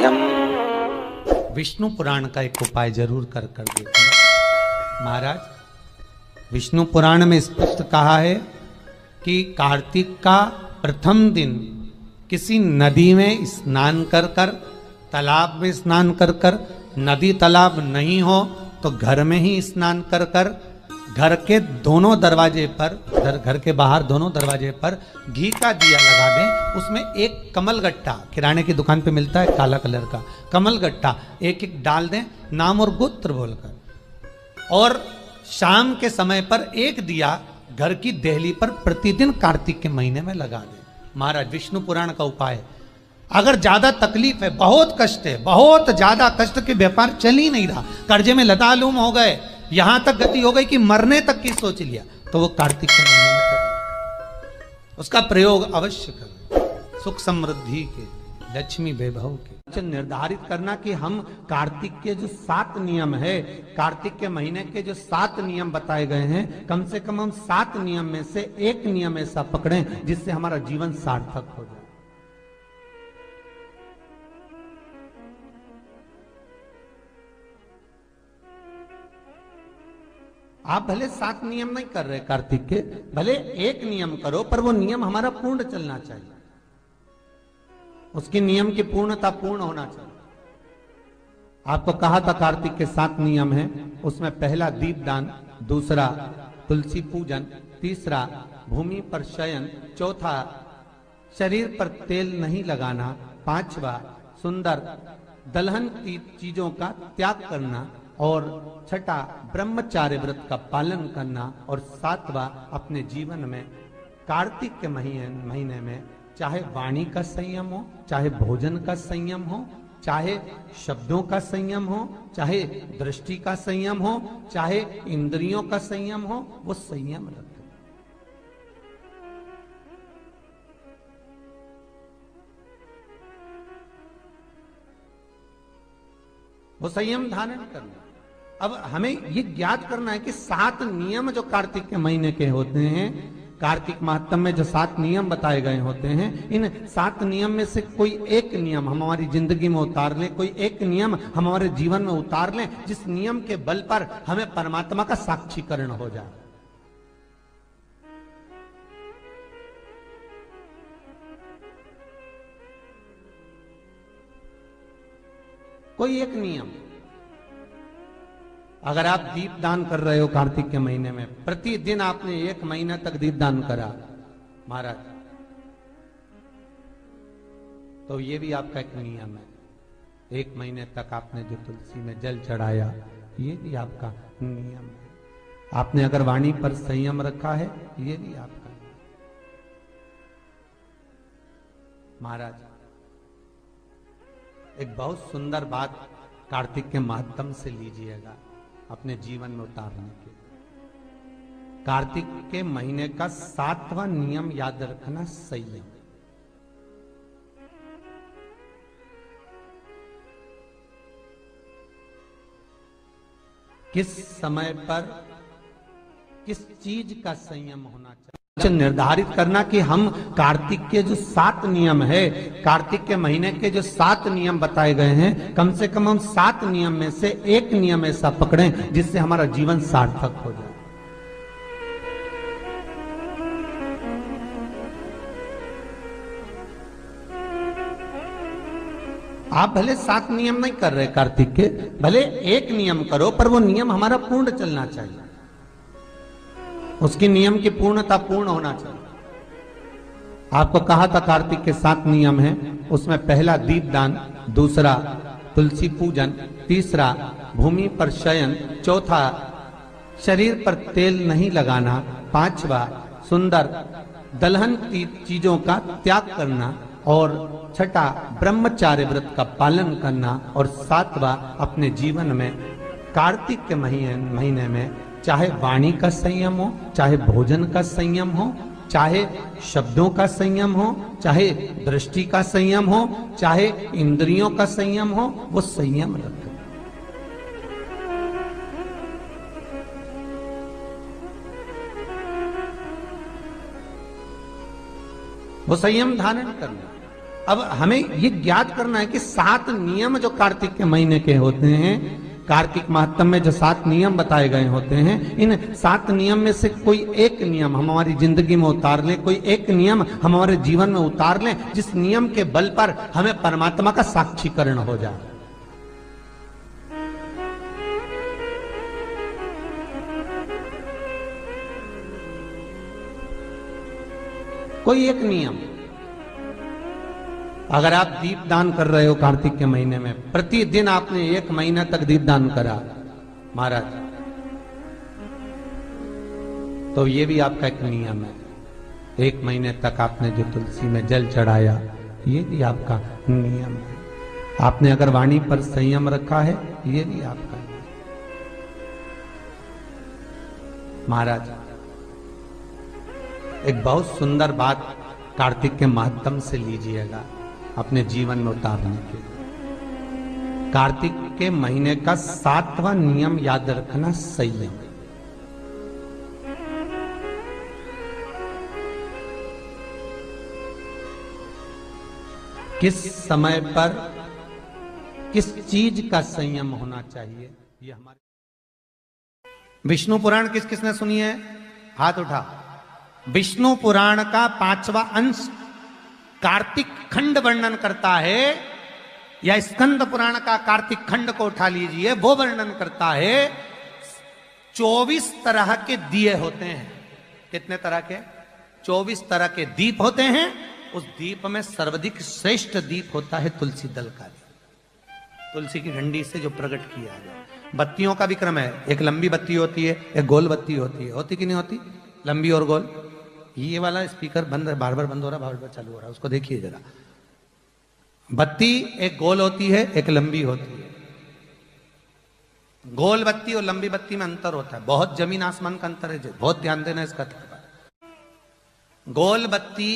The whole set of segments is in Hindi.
सत्यम। विष्णु पुराण का एक उपाय जरूर कर देते महाराज। विष्णु पुराण में स्पष्ट कहा है कि कार्तिक का प्रथम दिन किसी नदी में स्नान कर कर, तालाब में स्नान कर कर, नदी तालाब नहीं हो तो घर में ही स्नान कर कर, घर के दोनों दरवाजे पर, घर के बाहर दोनों दरवाजे पर घी का दिया लगा दें। उसमें एक कमल गट्टा, किराने की दुकान पे मिलता है काला कलर का कमल गट्टा, एक एक डाल दें नाम और गोत्र बोलकर। और शाम के समय पर एक दिया घर की देहली पर प्रतिदिन कार्तिक के महीने में लगा दें। महाराज विष्णु पुराण का उपाय। अगर ज्यादा तकलीफ है, बहुत कष्ट है, बहुत ज्यादा कष्ट के व्यापार चल ही नहीं रहा, कर्जे में लतालूम हो गए, यहां तक गति हो गई कि मरने तक की सोच लिया, तो वो कार्तिक के महीने में करें, उसका प्रयोग अवश्य करें। सुख समृद्धि के, लक्ष्मी वैभव के निर्धारित करना कि हम कार्तिक के जो 7 नियम है, कार्तिक के महीने के जो 7 नियम बताए गए हैं, कम से कम हम 7 नियम में से एक नियम ऐसा पकड़ें जिससे हमारा जीवन सार्थक हो जाए। आप भले 7 नियम नहीं कर रहे कार्तिक के, भले एक नियम करो, पर वो नियम हमारा पूर्ण चलना चाहिए, उसकी नियम की पूर्णता पूर्ण होना चाहिए। आपको कहा था कार्तिक के 7 नियम हैं, उसमें पहला दीपदान, दूसरा तुलसी पूजन, तीसरा भूमि पर शयन, चौथा शरीर पर तेल नहीं लगाना, पांचवा सुंदर दलहन की चीजों का त्याग करना, और छठा ब्रह्मचार्य व्रत का पालन करना, और सातवां अपने जीवन में कार्तिक के महीने में चाहे वाणी का संयम हो, चाहे भोजन का संयम हो, चाहे शब्दों का संयम हो, चाहे दृष्टि का संयम हो, चाहे इंद्रियों का संयम हो, वो संयम रखें। वो संयम धारण करना। अब हमें ये ज्ञात करना है कि 7 नियम जो कार्तिक के महीने के होते हैं, कार्तिक माहात्म्य में जो 7 नियम बताए गए होते हैं, इन 7 नियम में से कोई एक नियम हम हमारी जिंदगी में उतार लें, कोई एक नियम हम हमारे जीवन में उतार लें, जिस नियम के बल पर हमें परमात्मा का साक्षीकरण हो जाए। कोई एक नियम। अगर आप दीप दान कर रहे हो कार्तिक के महीने में, प्रतिदिन आपने 1 महीना तक दीप दान करा महाराज, तो ये भी आपका एक नियम है। 1 महीने तक आपने जो तुलसी में जल चढ़ाया, ये भी आपका नियम है। आपने अगर वाणी पर संयम रखा है, ये भी आपका महाराज। एक बहुत सुंदर बात कार्तिक के माध्यम से लीजिएगा अपने जीवन में उतारने के। कार्तिक के महीने का 7वां नियम याद रखना, संयम। किस समय पर किस चीज का संयम होना चाहिए, निर्धारित करना कि हम कार्तिक के जो 7 नियम है, कार्तिक के महीने के जो 7 नियम बताए गए हैं, कम से कम हम 7 नियम में से एक नियम ऐसा पकड़ें जिससे हमारा जीवन सार्थक हो जाए। आप भले 7 नियम नहीं कर रहे कार्तिक के, भले एक नियम करो, पर वो नियम हमारा पूर्ण चलना चाहिए, उसकी नियम की पूर्णता पूर्ण होना चाहिए। आपको कहा था कार्तिक के 7 नियम हैं, उसमें पहला दीपदान, दूसरा तुलसी पूजन, तीसरा भूमि पर शयन, चौथा शरीर पर तेल नहीं लगाना, पांचवा सुंदर दलहन की चीजों का त्याग करना, और छठा ब्रह्मचार्य व्रत का पालन करना, और सातवां अपने जीवन में कार्तिक के महीने में चाहे वाणी का संयम हो, चाहे भोजन का संयम हो, चाहे शब्दों का संयम हो, चाहे दृष्टि का संयम हो, चाहे इंद्रियों का संयम हो, वो संयम रखें। वो संयम धारण करना। अब हमें ये ज्ञात करना है कि 7 नियम जो कार्तिक के महीने के होते हैं, कार्तिक महात्म में जो 7 नियम बताए गए होते हैं, इन 7 नियम में से कोई एक नियम हम हमारी जिंदगी में उतार लें, कोई एक नियम हम हमारे जीवन में उतार लें, जिस नियम के बल पर हमें परमात्मा का साक्षीकरण हो जाए। कोई एक नियम, अगर आप दीप दान कर रहे हो कार्तिक के महीने में, प्रतिदिन आपने 1 महीना तक दीप दान करा महाराज, तो ये भी आपका एक नियम है। 1 महीने तक आपने जो तुलसी में जल चढ़ाया, ये भी आपका नियम है। आपने अगर वाणी पर संयम रखा है, ये भी आपका है। महाराज एक बहुत सुंदर बात कार्तिक के महात्म से लीजिएगा अपने जीवन में उतारने के लिए। कार्तिक के महीने का 7वां नियम याद रखना, संयम। किस समय पर किस चीज का संयम होना चाहिए, ये हमारे विष्णु पुराण किस किसने सुनी है? हाथ उठा। विष्णु पुराण का 5वां अंश कार्तिक खंड वर्णन करता है, या स्कंद पुराण का कार्तिक खंड को उठा लीजिए, वो वर्णन करता है 24 तरह के दिए होते हैं। कितने तरह के? 24 तरह के दीप होते हैं। उस दीप में सर्वाधिक श्रेष्ठ दीप होता है तुलसी दल का दीप, तुलसी की डंडी से जो प्रकट किया गया। बत्तियों का भी क्रम है, एक लंबी बत्ती होती है, एक गोल बत्ती होती है। होती कि नहीं होती? लंबी और गोल। ये वाला स्पीकर बंद है, बार बार बंद हो रहा, बार बार चालू हो रहा है, उसको देखिए जरा। बत्ती एक गोल होती है, एक लंबी होती है। गोल बत्ती और लंबी बत्ती में अंतर होता है, बहुत जमीन आसमान का अंतर है, बहुत ध्यान देना इसका। गोल बत्ती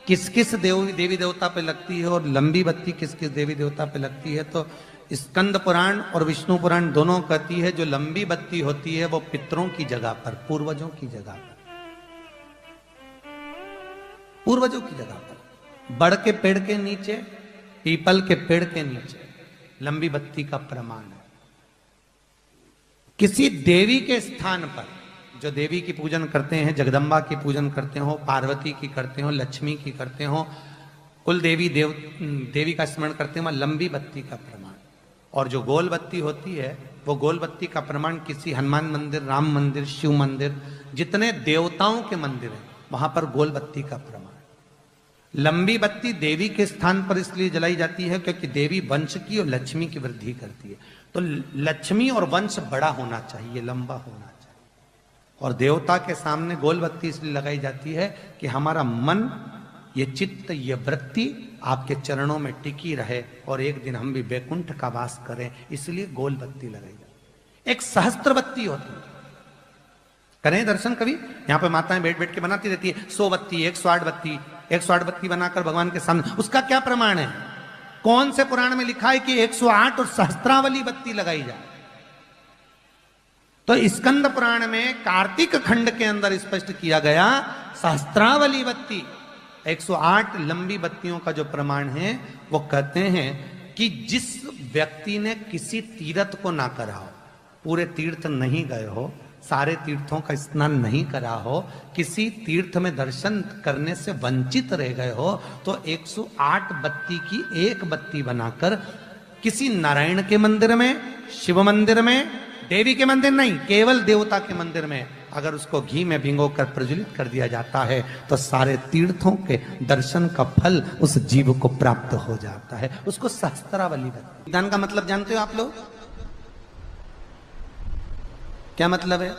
किस किस देवी देवता पे लगती है और लंबी बत्ती किस किस देवी देवता पे लगती है, तो स्कंद पुराण और विष्णु पुराण दोनों कहती है जो लंबी बत्ती होती है वो पितरों की जगह पर, पूर्वजों की जगह पर, पूर्वजों की जगह पर, बड़ के पेड़ के नीचे, पीपल के पेड़ के नीचे लंबी बत्ती का प्रमाण है। किसी देवी के स्थान पर, जो देवी की पूजन करते हैं, जगदम्बा की पूजन करते हो, पार्वती की करते हो, लक्ष्मी की करते हो, कुल देवी का स्मरण करते हो, लंबी बत्ती का प्रमाण। और जो गोल बत्ती होती है, वो गोल बत्ती का प्रमाण किसी हनुमान मंदिर, राम मंदिर, शिव मंदिर, जितने देवताओं के मंदिर हैं वहां पर गोल बत्ती का प्रमाण। लंबी बत्ती देवी के स्थान पर इसलिए जलाई जाती है क्योंकि देवी वंश की और लक्ष्मी की वृद्धि करती है। तो लक्ष्मी और वंश बड़ा होना चाहिए, लंबा होना चाहिए। और देवता के सामने गोल बत्ती इसलिए लगाई जाती है कि हमारा मन, ये चित्त, ये वृत्ति आपके चरणों में टिकी रहे और एक दिन हम भी वैकुंठ का वास करें, इसलिए गोल बत्ती लगाई जाती है। एक सहस्त्र बत्ती होती है, करें दर्शन कभी? यहाँ पे माताएं बैठ बैठ के बनाती रहती है 100 बत्ती, 108 बत्ती, 108 बत्ती बनाकर भगवान के सामने। उसका क्या प्रमाण है? कौन से पुराण में लिखा है कि 108 और सहस्त्रावली बत्ती लगाई जाए? तो स्कंद पुराण में कार्तिक खंड के अंदर स्पष्ट किया गया, सहस्त्रावली बत्ती, 108 लंबी बत्तियों का जो प्रमाण है, वो कहते हैं कि जिस व्यक्ति ने किसी तीर्थ को ना करा हो, पूरे तीर्थ नहीं गए हो, सारे तीर्थों का स्नान नहीं करा हो, किसी तीर्थ में दर्शन करने से वंचित रह गए हो, तो 108 बत्ती की एक बत्ती बनाकर किसी नारायण के मंदिर में, शिव मंदिर में, देवी के मंदिर नहीं, केवल देवता के मंदिर में अगर उसको घी में भिगोकर प्रज्वलित कर दिया जाता है तो सारे तीर्थों के दर्शन का फल उस जीव को प्राप्त हो जाता है। उसको सहस्त्रावली बत्ती। दान का मतलब जानते हो आप लोग? क्या मतलब है?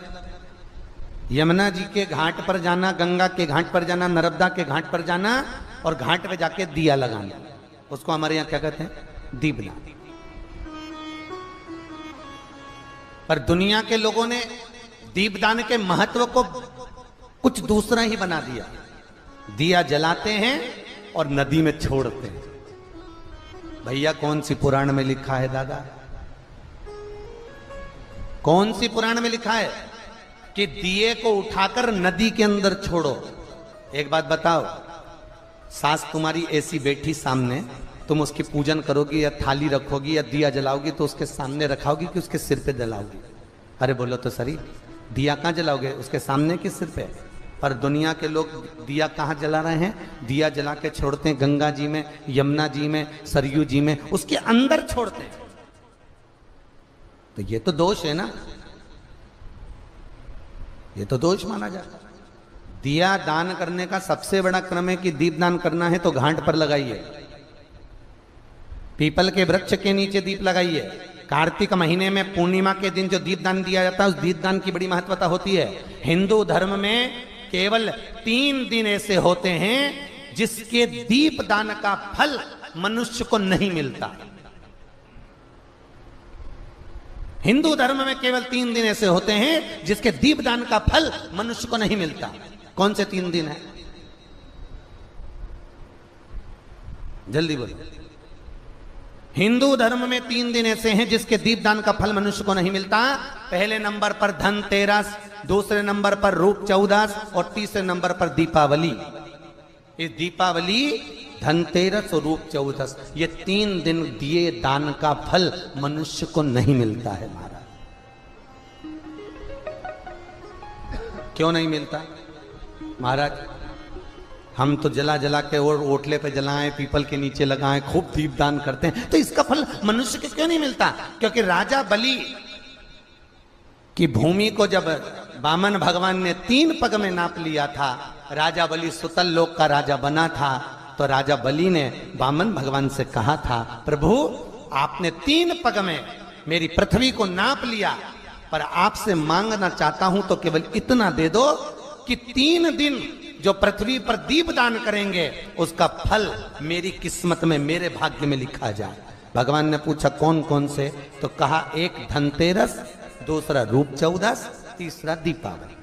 यमुना जी के घाट पर जाना, गंगा के घाट पर जाना, नर्मदा के घाट पर जाना और घाट पे जाके दिया लगाना, उसको हमारे यहाँ क्या कहते हैं? दीपदान। पर दुनिया के लोगों ने दीपदान के महत्व को कुछ दूसरा ही बना दिया। दिया जलाते हैं और नदी में छोड़ते हैं। भैया कौन सी पुराण में लिखा है दादा? कौन सी पुराण में लिखा है कि दिए को उठाकर नदी के अंदर छोड़ो? एक बात बताओ, सास तुम्हारी ऐसी बैठी सामने, तुम उसकी पूजन करोगी या थाली रखोगी या दिया जलाओगी तो उसके सामने रखाओगी कि उसके सिर पे जलाओगी? अरे बोलो तो सही, दिया कहाँ जलाओगे? उसके सामने कि सिर पे? पर दुनिया के लोग दिया कहाँ जला रहे हैं? दिया जला के छोड़ते हैं गंगा जी में, यमुना जी में, सरयू जी में, उसके अंदर छोड़ते हैं। तो ये तो दोष है ना, ये तो दोष माना जाता है। दिया दान करने का सबसे बड़ा क्रम है कि दीप दान करना है तो घाट पर लगाइए, पीपल के वृक्ष के नीचे दीप लगाइए। कार्तिक महीने में पूर्णिमा के दिन जो दीप दान दिया जाता है उस दीप दान की बड़ी महत्वता होती है। हिंदू धर्म में केवल 3 दिन ऐसे होते हैं जिसके दीप दान का फल मनुष्य को नहीं मिलता। हिंदू धर्म में केवल 3 दिन ऐसे होते हैं जिसके दीप दान का फल मनुष्य को नहीं मिलता। कौन से 3 दिन है? जल्दी बोलो। हिंदू धर्म में 3 दिन ऐसे हैं जिसके दीपदान का फल मनुष्य को नहीं मिलता। पहले नंबर पर धनतेरस, दूसरे नंबर पर रूप चौदस और तीसरे नंबर पर दीपावली। इस दीपावली, धनतेरस और रूप चौदस, ये 3 दिन दिए दान का फल मनुष्य को नहीं मिलता है महाराज। क्यों नहीं मिलता महाराज? हम तो जला जला के और ओटले पे जलाएं, पीपल के नीचे लगाएं, खूब दीपदान करते हैं, तो इसका फल मनुष्य को क्यों नहीं मिलता? क्योंकि राजा बलि की भूमि को जब वामन भगवान ने 3 पग में नाप लिया था, राजा बलि सुतल लोक का राजा बना था, तो राजा बलि ने वामन भगवान से कहा था, प्रभु आपने 3 पग में मेरी पृथ्वी को नाप लिया, पर आपसे मांगना चाहता हूं तो केवल इतना दे दो कि 3 दिन जो पृथ्वी पर दीपदान करेंगे उसका फल मेरी किस्मत में, मेरे भाग्य में लिखा जाए। भगवान ने पूछा कौन कौन से? तो कहा एक धनतेरस, दूसरा रूप चौदस, तीसरा दीपावली।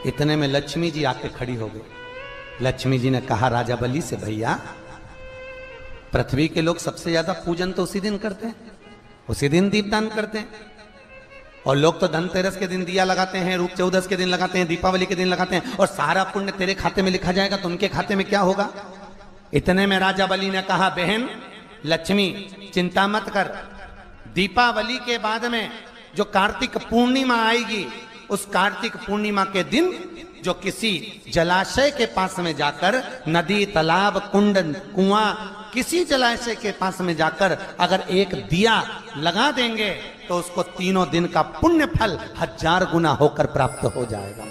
इतने में लक्ष्मी जी आके खड़ी हो गई। लक्ष्मी जी ने कहा राजा बलि से, भैया पृथ्वी के लोग सबसे ज्यादा पूजन तो उसी दिन करते हैं, उसी दिन दीपदान करते हैं, और लोग तो धनतेरस के दिन दिया लगाते हैं, रूप चौदस के दिन लगाते हैं, दीपावली के दिन लगाते हैं, और सारा पुण्य तेरे खाते में लिखा जाएगा, तो उनके खाते में क्या होगा? इतने में राजा बलि ने कहा, बहन लक्ष्मी चिंता मत कर, दीपावली के बाद में जो कार्तिक पूर्णिमा आएगी, उस कार्तिक पूर्णिमा के दिन जो किसी जलाशय के पास में जाकर, नदी, तालाब, कुंड, कुआं, किसी जलाशय के पास में जाकर अगर एक दिया लगा देंगे तो उसको 3 दिन का पुण्य फल 1000 गुना होकर प्राप्त हो जाएगा।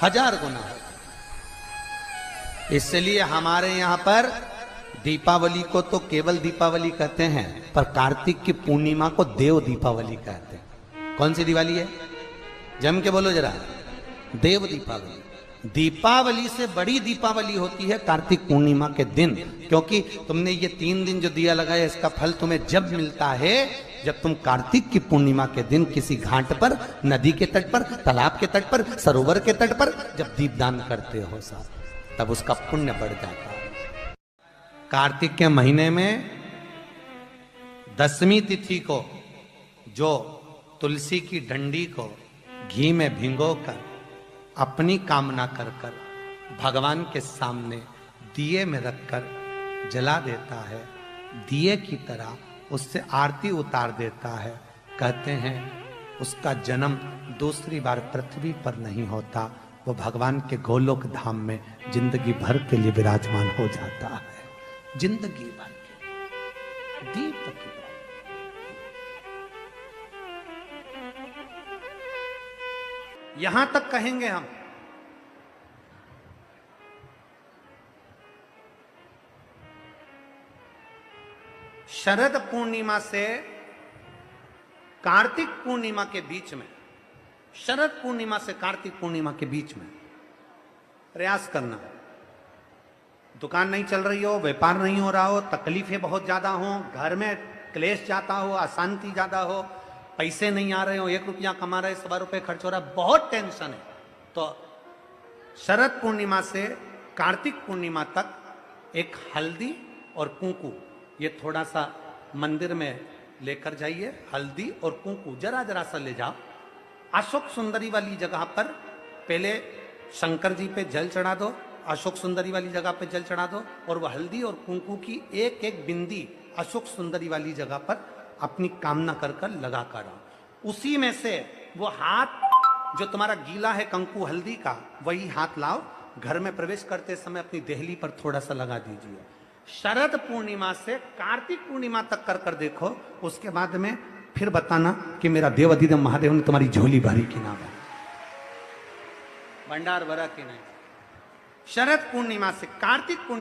1000 गुना। इसलिए हमारे यहां पर दीपावली को तो केवल दीपावली कहते हैं, पर कार्तिक की पूर्णिमा को देव दीपावली कहते हैं। कौन सी दिवाली है? जम के बोलो जरा। देव दीपावली। दीपावली से बड़ी दीपावली होती है कार्तिक पूर्णिमा के दिन, क्योंकि तुमने ये 3 दिन जो दिया लगाया इसका फल तुम्हें जब मिलता है जब तुम कार्तिक की पूर्णिमा के दिन किसी घाट पर, नदी के तट पर, तालाब के तट पर, सरोवर के तट पर जब दीपदान करते हो साहब, तब उसका पुण्य बढ़ जाता है। कार्तिक के महीने में 10वीं तिथि को जो तुलसी की डंडी को घी में भिगोकर अपनी कामना कर कर भगवान के सामने दिए में रखकर जला देता है, दिए की तरह उससे आरती उतार देता है, कहते हैं उसका जन्म दूसरी बार पृथ्वी पर नहीं होता, वो भगवान के गोलोक धाम में जिंदगी भर के लिए विराजमान हो जाता है। जिंदगी भर के दीप की यहां तक कहेंगे हम, शरद पूर्णिमा से कार्तिक पूर्णिमा के बीच में, शरद पूर्णिमा से कार्तिक पूर्णिमा के बीच में प्रयास करना। दुकान नहीं चल रही हो, व्यापार नहीं हो रहा हो, तकलीफें बहुत ज्यादा हो, घर में क्लेश जाता हो, अशांति ज्यादा हो, पैसे नहीं आ रहे हो, 1 रुपया कमा रहे 100 रुपये खर्च हो रहा है, बहुत टेंशन है, तो शरद पूर्णिमा से कार्तिक पूर्णिमा तक एक हल्दी और कुंकू, ये थोड़ा सा मंदिर में लेकर जाइए, हल्दी और कुंकू जरा जरा सा ले जाओ, अशोक सुंदरी वाली जगह पर पहले शंकर जी पे जल चढ़ा दो, अशोक सुंदरी वाली जगह पे जल चढ़ा दो और वह हल्दी और कुंकू की एक एक बिंदी अशोक सुंदरी वाली जगह पर अपनी कामना कर कर लगा कर आओ। उसी में से वो हाथ जो तुम्हारा गीला है कंकु हल्दी का, वही हाथ लाओ, घर में प्रवेश करते समय अपनी देहली पर थोड़ा सा लगा दीजिए। शरद पूर्णिमा से कार्तिक पूर्णिमा तक कर कर देखो, उसके बाद में फिर बताना कि मेरा देव अधिदेव महादेव ने तुम्हारी झोली भरी कि ना भरी, भंडार भरा कि नहीं। शरद पूर्णिमा से कार्तिक पूर्णिमा